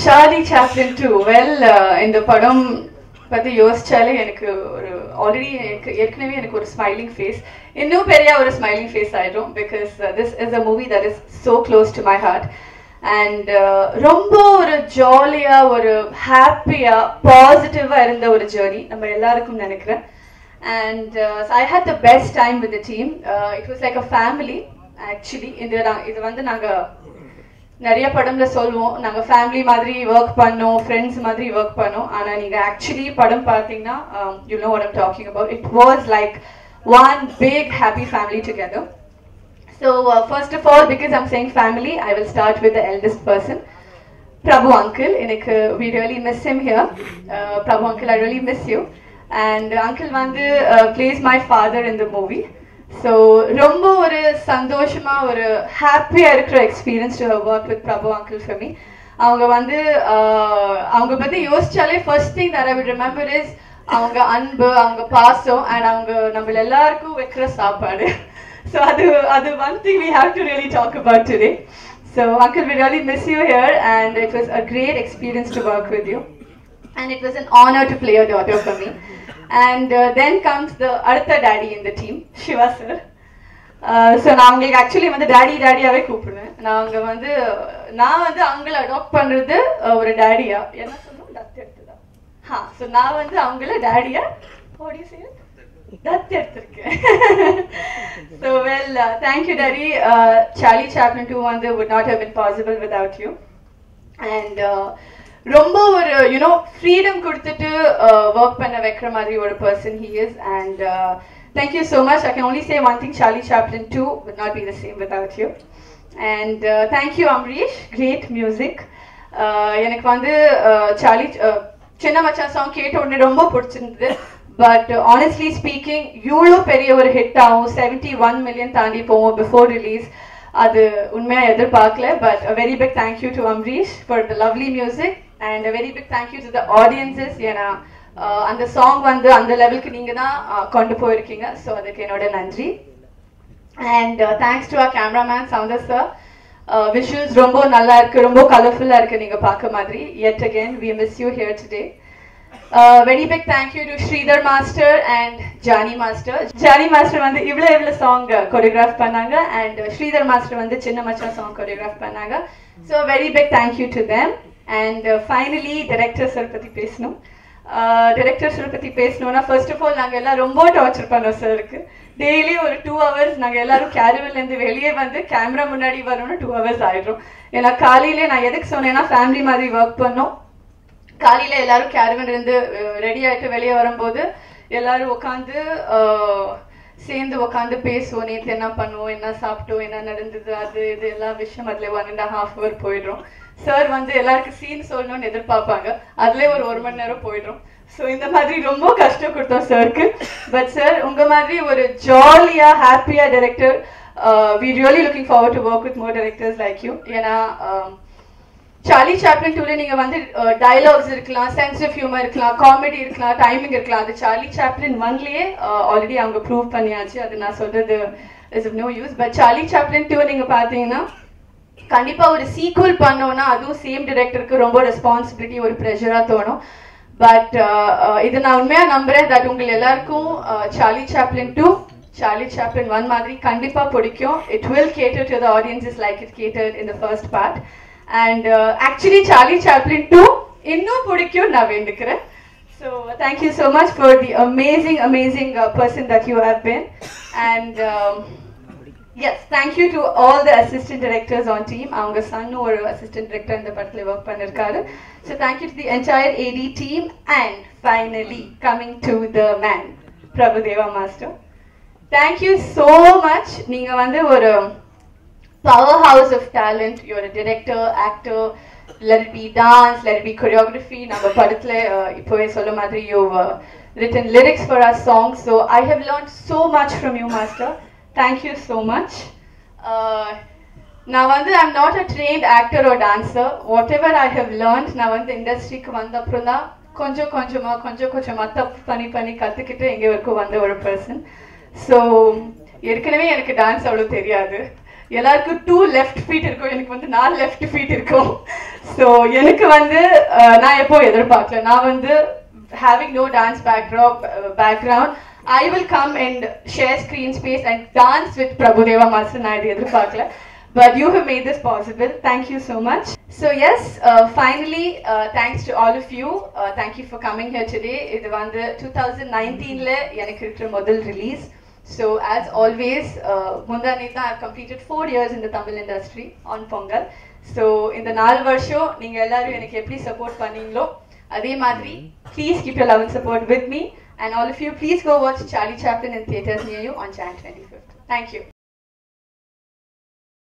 Charlie Chaplin 2. Well, இந்த படம் பத்தி யோசிச்சாலே எனக்கு ஒரு ஆல்ரெடி ஏற்கனவே எனக்கு ஒரு ஸ்மைலிங் ஃபேஸ், இன்னும் பெரிய ஒரு ஸ்மைலிங் ஃபேஸ் ஆயிடும். Because this is a movie that is so close to my heart. And ரொம்ப ஒரு ஜாலியா, ஒரு ஹாப்பியா, பாசிட்டிவா இருந்த ஒரு ஜேர்னி நம்ம எல்லாருக்கும் நினைக்கிறேன். And I had the best time with the team. It was like a family actually. இது வந்து நாங்க நிறைய படம்ல சொல்லுவோம், நாங்க ஃபேமிலி மாதிரி ஒர்க் பண்ணோம், ஃப்ரெண்ட்ஸ் மாதிரி ஒர்க் பண்ணோம். ஆனா நீங்க ஆக்சுவலி படம் பார்த்தீங்கன்னா you know what I'm talking about. It was like one big happy family together. So first of all, because I'm saying family, I will start with the eldest person, Prabhu uncle. We really miss him here. Prabhu uncle, I really miss you. And uncle vandu plays my father in the movie. So romba oru sandoshama oru happy ah irukra experience to have worked with Prabhu uncle for me. Avanga vandu avanga pathi yosichale first thing that I would remember is avanga anbu, avanga paasam, and avanga nammal ellarku vekkra saapadu. So adu one thing we have to really talk about today. So uncle, we really miss you here, and it was a great experience to work with you, and it was an honor to play your daughter for me. And then comes the other daddy in the team, Shiva sir. So நான் உங்களுக்கு actually வந்து டாடியாவே கூப்பிடுவேன். நான் வந்து அவங்கள adapt பண்றது ஒரு டாடியா என்ன சொல்லுவோம், தத்து எடுத்துதான். ஸோ நான் வந்து அவங்கள டாடியா தத்து எடுத்திருக்கேன். So well, thank you daddy. Charlie Chaplin 2 வந்து would not have been possible without you. And ரொம்ப ஒரு ஃப்ரீடம் கொடுத்துட்டு ஒர்க் பண்ண வைக்கிற மாதிரி ஒரு person he is. And thank you so much. I can only say one thing, Charlie Chaplin 2 would not be the same without you. And thank you Amrish, great music. எனக்கு வந்து Charlie சின்ன மச்சான் song கேட்ட உடனே ரொம்ப பிடிச்சிருந்தது. But honestly speaking இவ்வளோ பெரிய ஒரு ஹிட் ஆகும், 71 million தாண்டி போவோம் பிஃபோர் ரிலீஸ், அது உண்மையா எதிர்பார்க்கல. But a very big thank you to Amrish for the lovely music, and a very big thank you to the audiences. ஏன்னா அந்த சாங் வந்து அந்த லெவலுக்கு நீங்க தான் கொண்டு போயிருக்கீங்க. ஸோ அதுக்கு என்னோட நன்றி. And thanks to our cameraman Soundar sir. Visuals ரொம்ப நல்லா இருக்கு, ரொம்ப கலர்ஃபுல்லா இருக்கு நீங்க பார்க்க மாதிரி. Yet again we miss you here today. Very big thank you to Sridhar master and Jani master. Jani master வந்து இவ்வளவு சாங் கோரியோகிராஃப் பண்ணாங்க, and Sridhar master வந்து சின்ன மச்சான் சாங் கோரியோகிராஃப் பண்ணாங்க. So very big thank you to them. And finally director sir பத்தி பேசணும். director sir பத்தி பேசணும்னா first of all நாங்க எல்லாம் ரொம்ப டார்ச்சர் பண்ணோம் சாருக்கு. டெய்லி ஒரு 2 hours நாங்க எல்லாரும் கேரவன்ல இருந்து வெளியே வந்து கேமரா முன்னாடி வரணும்னா 2 hours ஆயிடும். ஏன்னா காலையிலே நான் எதுக்கு சொன்னேன்னா ஃபேமிலி மாதிரி ஒர்க் பண்ணோம். காலையில எல்லாரும் கேரவன் இருந்து ரெடி ஆயிட்டு வெளியே வரும்போது எல்லாரும் உட்காந்து சேர்ந்து உட்காந்து பேசுவோம், நேற்று என்ன பண்ணுவோம், என்ன சாப்பிட்டோம், என்ன நடந்தது, அது இது எல்லா விஷயம் அதுல 1.5 hour போயிடும். சார் வந்து எல்லாருக்கும் சீன் சொல்லணும்னு எதிர்பார்ப்பாங்க, அதுல ஒரு மணி நேரம் போயிடும். ஸோ இந்த மாதிரி ரொம்ப கஷ்டம் கொடுத்தோம் சாருக்கு. பட் சார் உங்க மாதிரி ஒரு ஜாலியா ஹாப்பியா director, we really looking forward to work with more directors like you. ஏன்னா சார்லி சாப்ளின் 2ல நீங்க வந்து டயலாக்ஸ் இருக்கலாம், சென்ஸ் ஆஃப் ஹியூமர் இருக்கலாம், காமெடி இருக்கலாம், டைமிங் இருக்கலாம். அது சார்லி சாப்ளின் 1லயே ஆல்ரெடி அவங்க ப்ரூவ் பண்ணியாச்சு. அது நான் சொல்றது is of no use. But Charlie Chaplin 2 நீங்க பாத்தீங்கன்னா கண்டிப்பா ஒரு சீக்வல் பண்ணோம்னா அதுவும் சேம் டைரக்டருக்கு ரொம்ப ரெஸ்பான்சிபிலிட்டி, ஒரு ப்ரெஷரா தோணும். பட் இது நான் உண்மையா நம்புறேன் தட் உங்க எல்லாருக்கும் சார்லி சாப்ளின் 2 சார்லி சாப்ளின் 1 மாதிரி கண்டிப்பா பிடிக்கும். It will cater to the audiences like it catered in the first part. And actually Charlie Chaplin 2 இன்னும் பிடிக்கும் நான் வேண்டிக்கிறேன். So thank you so much for the amazing person that you have been. And yes, thank you to all the assistant directors on team. அவங்க son ஒரு assistant director இந்த படத்துல work பண்ணிருக்காரு. So thank you to the entire AD team. And finally coming to the man, Prabhudeva master. Thank you so much. நீங்க வந்து ஒரு powerhouse of talent. You're a director, actor, let it be dance, let it be choreography. நம்ம படத்துல இப்போவே சொல்ல மாதிரி you've written lyrics for our songs. So I have learned so much from you master. Thank you so much. நான் வந்து I'm not a trained actor or dancer. Whatever I have learned, நான் வந்து இண்டஸ்ட்ரிக்கு வந்த அப்புறம் தான் கொஞ்சம் கொஞ்சமா தப்பு பண்ணி கத்துக்கிட்டு எங்க வரைக்கும் வந்த ஒரு பர்சன். ஸோ ஏற்கனவே எனக்கு டான்ஸ் அவ்வளோ தெரியாது. எல்லாருக்கும் 2 லெஃப்ட் ஃபீட் இருக்கும், எனக்கு வந்து 4 லெஃப்ட் ஃபீட் இருக்கும். ஸோ எனக்கு வந்து நான் எப்போ எதிர்பார்க்கல, நான் வந்து having no dance background, I will come and share screen space and dance with Prabhudeva Master. நான் இது எதிர்பார்க்கல, but you have made this possible. Thank you so much. So yes, finally, thanks to all of you. Thank you for coming here today. இது வந்து 2019ல எனக்கு இருக்கிற முதல் release. So as always, Mundanita, I've completed 4 years in the Tamil industry on Pongal. So இந்த 4 வருஷம் நீங்க எல்லாரும் எனக்கு எப்படி சப்போர்ட் பண்ணீங்களோ அதே மாதிரி please keep your love and support with me, and all of you please go watch Charlie Chaplin in theaters near you on Jan 25th. Thank you.